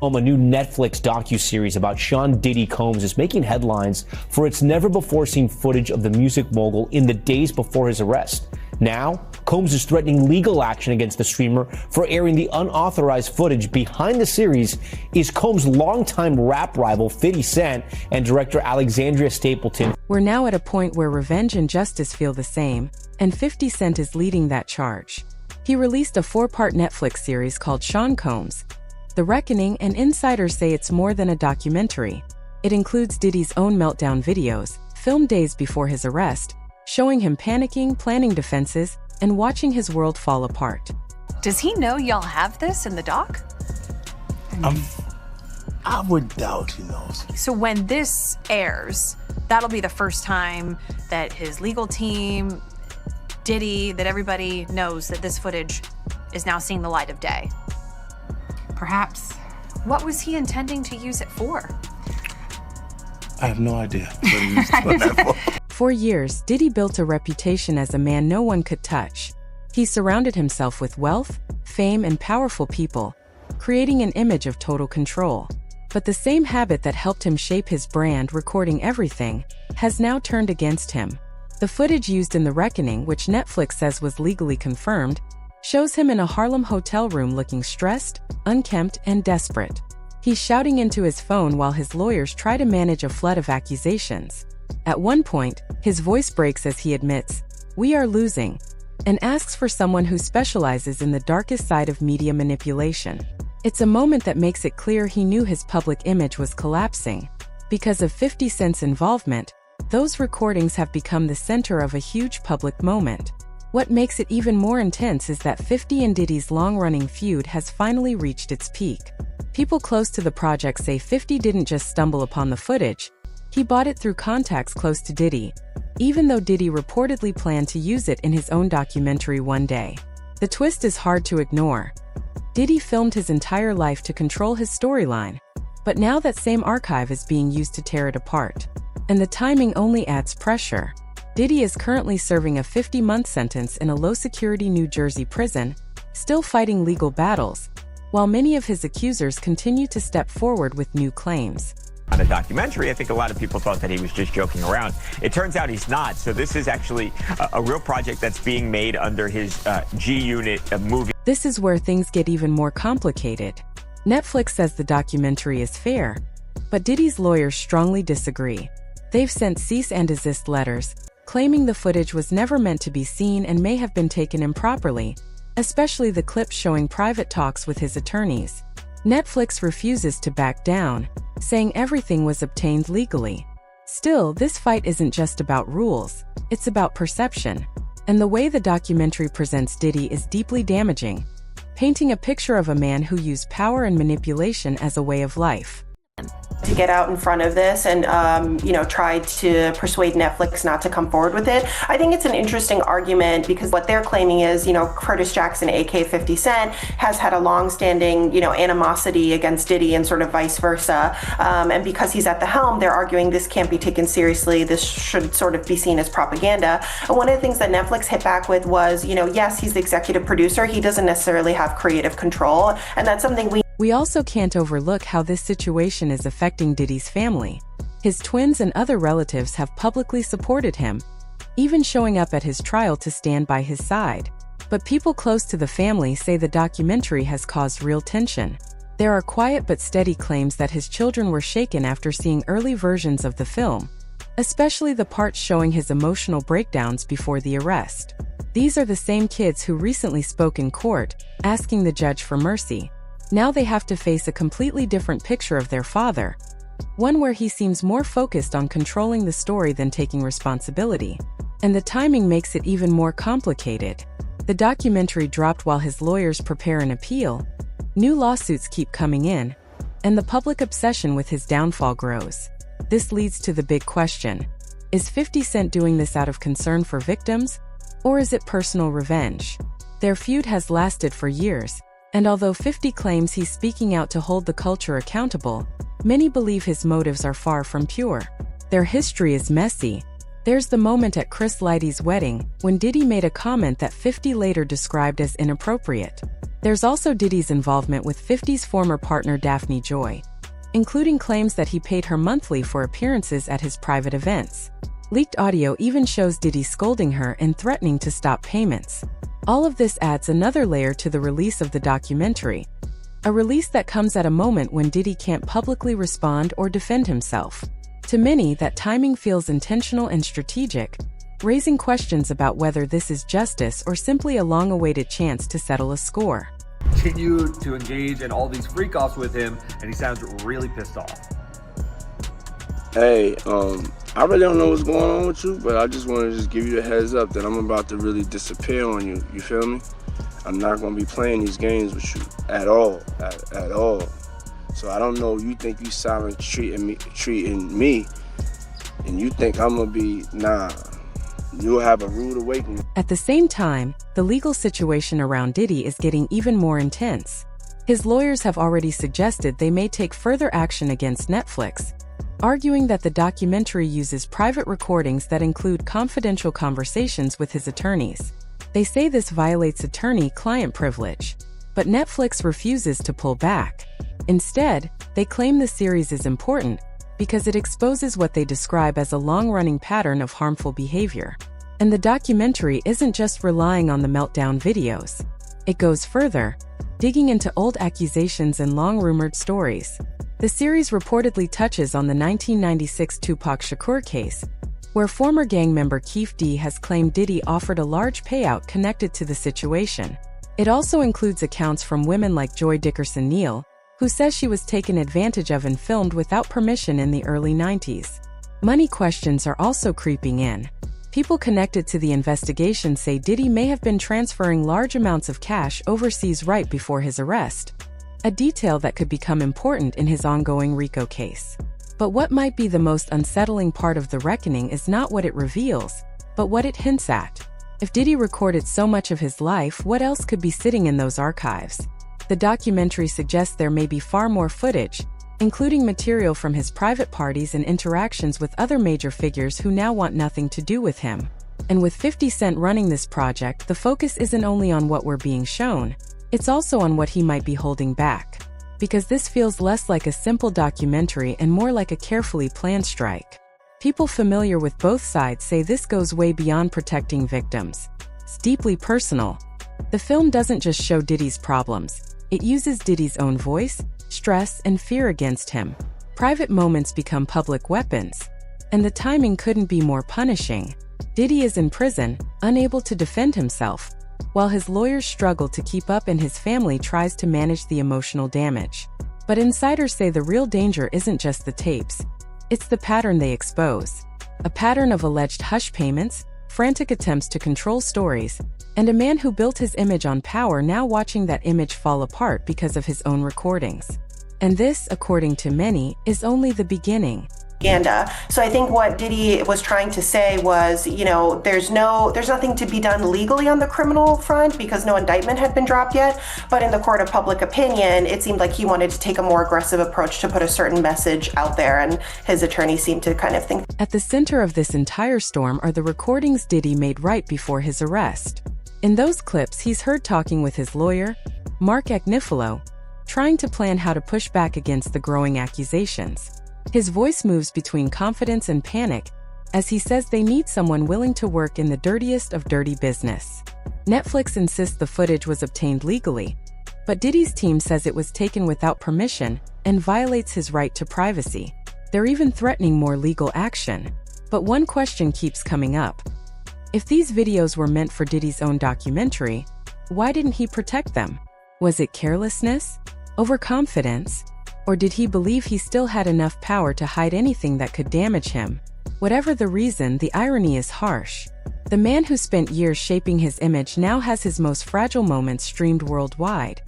A new Netflix docuseries about Sean Diddy Combs is making headlines for its never-before-seen footage of the music mogul in the days before his arrest. Now, Combs is threatening legal action against the streamer for airing the unauthorized footage. Behind the series is Combs' longtime rap rival 50 Cent and director Alexandria Stapleton. We're now at a point where revenge and justice feel the same, and 50 Cent is leading that charge. He released a 4-part Netflix series called Sean Combs: The Reckoning, and insiders say it's more than a documentary. It includes Diddy's own meltdown videos, filmed days before his arrest, showing him panicking, planning defenses, and watching his world fall apart. Does he know y'all have this in the doc? I would doubt he knows. So when this airs, that'll be the first time that his legal team, Diddy, that everybody knows that this footage is now seeing the light of day. Perhaps. What was he intending to use it for? I have no idea what he used that for. For years, Diddy built a reputation as a man no one could touch. He surrounded himself with wealth, fame, and powerful people, creating an image of total control. But the same habit that helped him shape his brand, recording everything, has now turned against him. The footage used in The Reckoning, which Netflix says was legally confirmed, shows him in a Harlem hotel room looking stressed, unkempt, and desperate. He's shouting into his phone while his lawyers try to manage a flood of accusations. At one point, his voice breaks as he admits, "We are losing," and asks for someone who specializes in the darkest side of media manipulation. It's a moment that makes it clear he knew his public image was collapsing. Because of 50 Cent's involvement, those recordings have become the center of a huge public moment. What makes it even more intense is that 50 and Diddy's long-running feud has finally reached its peak. People close to the project say 50 didn't just stumble upon the footage, he bought it through contacts close to Diddy, even though Diddy reportedly planned to use it in his own documentary one day. The twist is hard to ignore. Diddy filmed his entire life to control his storyline, but now that same archive is being used to tear it apart. And the timing only adds pressure. Diddy is currently serving a 50-month sentence in a low-security New Jersey prison, still fighting legal battles, while many of his accusers continue to step forward with new claims. On a documentary, I think a lot of people thought that he was just joking around. It turns out he's not, so this is actually a real project that's being made under his G-Unit movie. This is where things get even more complicated. Netflix says the documentary is fair, but Diddy's lawyers strongly disagree. They've sent cease and desist letters, claiming the footage was never meant to be seen and may have been taken improperly, especially the clips showing private talks with his attorneys. Netflix refuses to back down, saying everything was obtained legally. Still, this fight isn't just about rules, it's about perception. And the way the documentary presents Diddy is deeply damaging, painting a picture of a man who used power and manipulation as a way of life. To get out in front of this and, tried to persuade Netflix not to come forward with it. I think it's an interesting argument because what they're claiming is, Curtis Jackson, aka 50 Cent, has had a long-standing, animosity against Diddy and sort of vice versa. And because he's at the helm, they're arguing this can't be taken seriously. This should sort of be seen as propaganda. And one of the things that Netflix hit back with was, yes, he's the executive producer. He doesn't necessarily have creative control. And that's something We also can't overlook how this situation is affecting Diddy's family. His twins and other relatives have publicly supported him, even showing up at his trial to stand by his side. But people close to the family say the documentary has caused real tension. There are quiet but steady claims that his children were shaken after seeing early versions of the film, especially the parts showing his emotional breakdowns before the arrest. These are the same kids who recently spoke in court, asking the judge for mercy. Now they have to face a completely different picture of their father, one where he seems more focused on controlling the story than taking responsibility. And the timing makes it even more complicated. The documentary dropped while his lawyers prepare an appeal, new lawsuits keep coming in, and the public obsession with his downfall grows. This leads to the big question: is 50 Cent doing this out of concern for victims, or is it personal revenge? Their feud has lasted for years, and although 50 claims he's speaking out to hold the culture accountable, many believe his motives are far from pure. Their history is messy. There's the moment at Chris Lighty's wedding, when Diddy made a comment that 50 later described as inappropriate. There's also Diddy's involvement with 50's former partner Daphne Joy, including claims that he paid her monthly for appearances at his private events. Leaked audio even shows Diddy scolding her and threatening to stop payments. All of this adds another layer to the release of the documentary, a release that comes at a moment when Diddy can't publicly respond or defend himself. To many, that timing feels intentional and strategic, raising questions about whether this is justice or simply a long-awaited chance to settle a score. Continue to engage in all these freak-offs with him, and he sounds really pissed off. Hey, I really don't know what's going on with you, but I just want to just give you a heads up that I'm about to really disappear on you. You feel me? I'm not going to be playing these games with you at all, at all. So I don't know, you think you silent treating me, and you think I'm going to be, nah, you'll have a rude awakening. At the same time, the legal situation around Diddy is getting even more intense. His lawyers have already suggested they may take further action against Netflix, arguing that the documentary uses private recordings that include confidential conversations with his attorneys. They say this violates attorney-client privilege, but Netflix refuses to pull back. Instead, they claim the series is important because it exposes what they describe as a long-running pattern of harmful behavior. And the documentary isn't just relying on the meltdown videos. It goes further, digging into old accusations and long-rumored stories. The series reportedly touches on the 1996 Tupac Shakur case, where former gang member Keefe D has claimed Diddy offered a large payout connected to the situation. It also includes accounts from women like Joy Dickerson-Neal, who says she was taken advantage of and filmed without permission in the early 90s. Money questions are also creeping in. People connected to the investigation say Diddy may have been transferring large amounts of cash overseas right before his arrest, a detail that could become important in his ongoing RICO case. But what might be the most unsettling part of the reckoning is not what it reveals, but what it hints at. If Diddy recorded so much of his life, what else could be sitting in those archives? The documentary suggests there may be far more footage, including material from his private parties and interactions with other major figures who now want nothing to do with him. And with 50 Cent running this project, the focus isn't only on what we're being shown, it's also on what he might be holding back. Because this feels less like a simple documentary and more like a carefully planned strike. People familiar with both sides say this goes way beyond protecting victims. It's deeply personal. The film doesn't just show Diddy's problems. It uses Diddy's own voice, stress, and fear against him. Private moments become public weapons. And the timing couldn't be more punishing. Diddy is in prison, unable to defend himself, while his lawyers struggle to keep up and his family tries to manage the emotional damage. But insiders say the real danger isn't just the tapes. It's the pattern they expose. A pattern of alleged hush payments, frantic attempts to control stories, and a man who built his image on power now watching that image fall apart because of his own recordings. And this, according to many, is only the beginning. So I think what Diddy was trying to say was, there's nothing to be done legally on the criminal front because no indictment had been dropped yet. But in the court of public opinion, it seemed like he wanted to take a more aggressive approach to put a certain message out there. And his attorney seemed to kind of think. At the center of this entire storm are the recordings Diddy made right before his arrest. In those clips, he's heard talking with his lawyer, Mark Agnifilo, trying to plan how to push back against the growing accusations. His voice moves between confidence and panic, as he says they need someone willing to work in the dirtiest of dirty business. Netflix insists the footage was obtained legally, but Diddy's team says it was taken without permission and violates his right to privacy. They're even threatening more legal action. But one question keeps coming up. If these videos were meant for Diddy's own documentary, why didn't he protect them? Was it carelessness? Overconfidence? Or did he believe he still had enough power to hide anything that could damage him? Whatever the reason, the irony is harsh. The man who spent years shaping his image now has his most fragile moments streamed worldwide,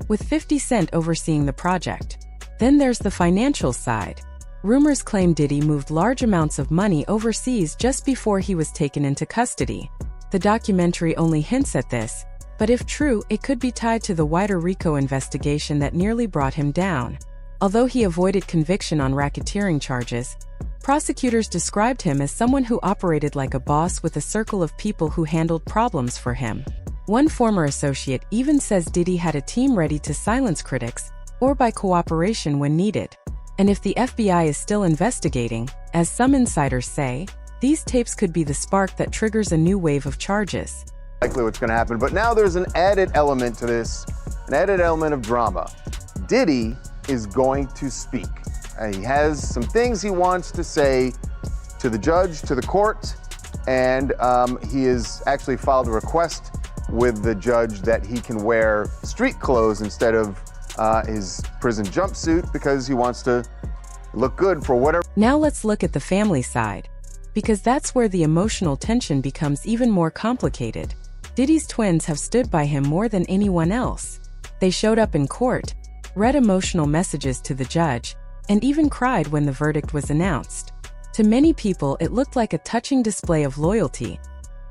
with 50 Cent overseeing the project. Then there's the financial side. Rumors claim Diddy moved large amounts of money overseas just before he was taken into custody. The documentary only hints at this, but if true, it could be tied to the wider RICO investigation that nearly brought him down. Although he avoided conviction on racketeering charges, Prosecutors described him as someone who operated like a boss with a circle of people who handled problems for him. One former associate even says Diddy had a team ready to silence critics or by cooperation when needed. And if the FBI is still investigating, as some insiders say, these tapes could be the spark that triggers a new wave of charges. Likely what's going to happen, but now there's an added element to this, an added element of drama. Diddy is going to speak. He has some things he wants to say to the judge, to the court, and he has actually filed a request with the judge that he can wear street clothes instead of his prison jumpsuit because he wants to look good for whatever. Now let's look at the family side, because that's where the emotional tension becomes even more complicated. Diddy's twins have stood by him more than anyone else. They showed up in court, read emotional messages to the judge, and even cried when the verdict was announced. To many people, it looked like a touching display of loyalty,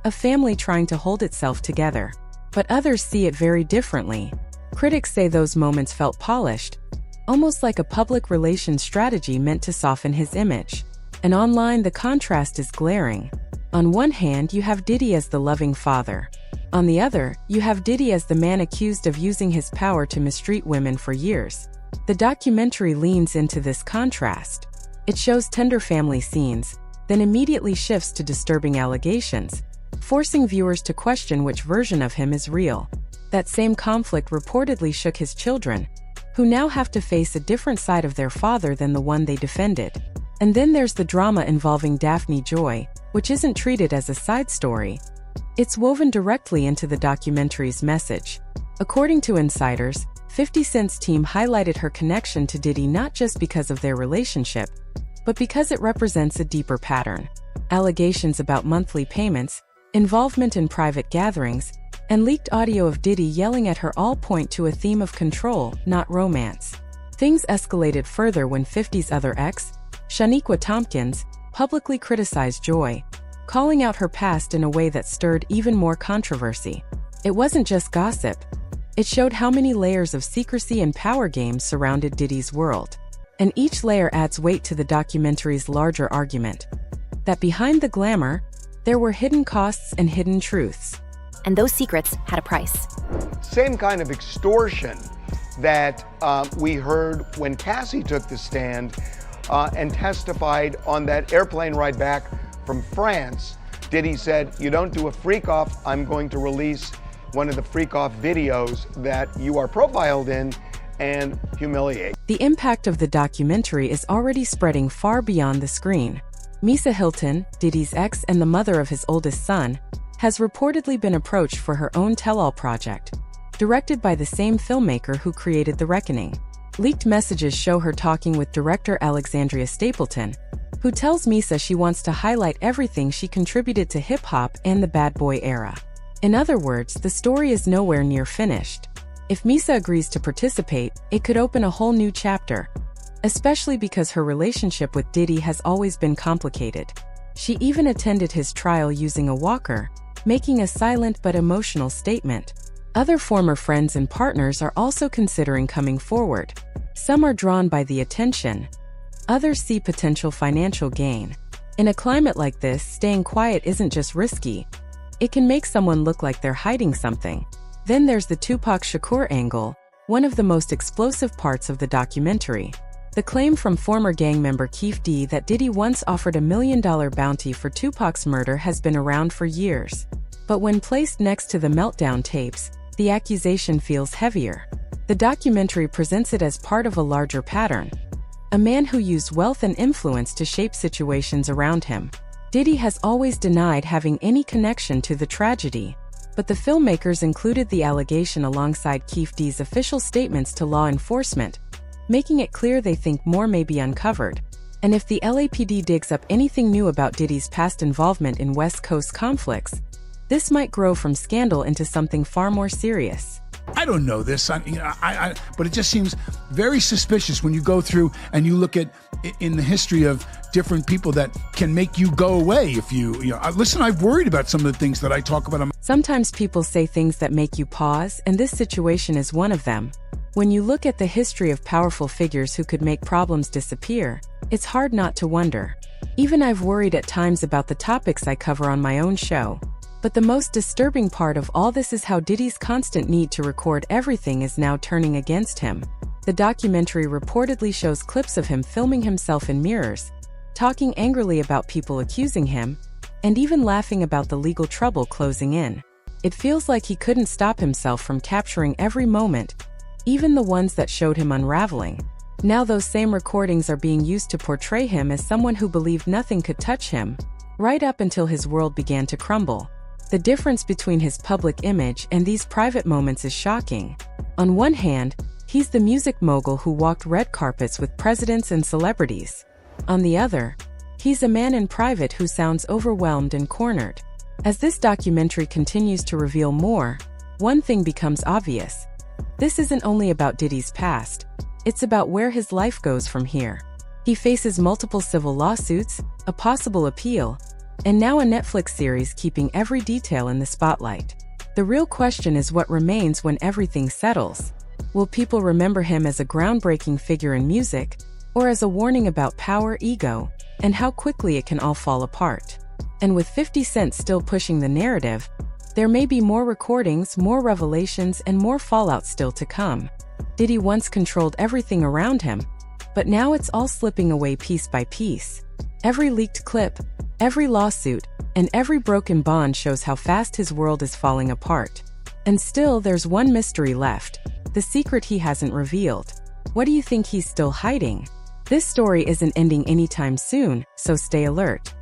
a family trying to hold itself together. But others see it very differently. Critics say those moments felt polished, almost like a public relations strategy meant to soften his image. And online, the contrast is glaring. On one hand, you have Diddy as the loving father. On the other, you have Diddy as the man accused of using his power to mistreat women for years. The documentary leans into this contrast. It shows tender family scenes, then immediately shifts to disturbing allegations, forcing viewers to question which version of him is real. That same conflict reportedly shook his children, who now have to face a different side of their father than the one they defended. And then there's the drama involving Daphne Joy, which isn't treated as a side story. It's woven directly into the documentary's message. According to insiders, 50 Cent's team highlighted her connection to Diddy not just because of their relationship, but because it represents a deeper pattern. Allegations about monthly payments, involvement in private gatherings, and leaked audio of Diddy yelling at her all point to a theme of control, not romance. Things escalated further when 50's other ex, Shaniqua Tompkins, publicly criticized Joy, calling out her past in a way that stirred even more controversy. It wasn't just gossip. It showed how many layers of secrecy and power games surrounded Diddy's world. And each layer adds weight to the documentary's larger argument, that behind the glamour, there were hidden costs and hidden truths. And those secrets had a price. Same kind of extortion that we heard when Cassie took the stand and testified on that airplane ride back from France. Diddy said, "You don't do a freak off, I'm going to release one of the freak off videos that you are profiled in and humiliate." The impact of the documentary is already spreading far beyond the screen. Misa Hilton, Diddy's ex and the mother of his oldest son, has reportedly been approached for her own tell-all project, directed by the same filmmaker who created The Reckoning. Leaked messages show her talking with director Alexandria Stapleton, who tells Misa she wants to highlight everything she contributed to hip-hop and the bad boy era. In other words, the story is nowhere near finished. If Misa agrees to participate, it could open a whole new chapter, especially because her relationship with Diddy has always been complicated. She even attended his trial using a walker, making a silent but emotional statement. Other former friends and partners are also considering coming forward. Some are drawn by the attention. Others see potential financial gain. In a climate like this, staying quiet isn't just risky. It can make someone look like they're hiding something. Then there's the Tupac Shakur angle, one of the most explosive parts of the documentary. The claim from former gang member Keefe D that Diddy once offered $1 million bounty for Tupac's murder has been around for years. But when placed next to the meltdown tapes, the accusation feels heavier. The documentary presents it as part of a larger pattern. A man who used wealth and influence to shape situations around him. Diddy has always denied having any connection to the tragedy, but the filmmakers included the allegation alongside Keefe D's official statements to law enforcement, making it clear they think more may be uncovered. And if the LAPD digs up anything new about Diddy's past involvement in West Coast conflicts, this might grow from scandal into something far more serious. I don't know this, but it just seems very suspicious when you go through and you look at in the history of different people that can make you go away if you listen, I've worried about some of the things that I talk about. Sometimes people say things that make you pause, and this situation is one of them. When you look at the history of powerful figures who could make problems disappear, it's hard not to wonder. Even I've worried at times about the topics I cover on my own show. But the most disturbing part of all this is how Diddy's constant need to record everything is now turning against him. The documentary reportedly shows clips of him filming himself in mirrors, talking angrily about people accusing him, and even laughing about the legal trouble closing in. It feels like he couldn't stop himself from capturing every moment, even the ones that showed him unraveling. Now those same recordings are being used to portray him as someone who believed nothing could touch him, right up until his world began to crumble. The difference between his public image and these private moments is shocking. On one hand, he's the music mogul who walked red carpets with presidents and celebrities. On the other, he's a man in private who sounds overwhelmed and cornered. As this documentary continues to reveal more, one thing becomes obvious. This isn't only about Diddy's past, it's about where his life goes from here. He faces multiple civil lawsuits, a possible appeal, and now a Netflix series keeping every detail in the spotlight. The real question is what remains when everything settles. Will people remember him as a groundbreaking figure in music, or as a warning about power, ego, and how quickly it can all fall apart? And with 50 Cent still pushing the narrative, there may be more recordings, more revelations, and more fallout still to come. Diddy once controlled everything around him, but now it's all slipping away piece by piece. Every leaked clip, every lawsuit, and every broken bond shows how fast his world is falling apart. And still, there's one mystery left, the secret he hasn't revealed. What do you think he's still hiding? This story isn't ending anytime soon, so stay alert.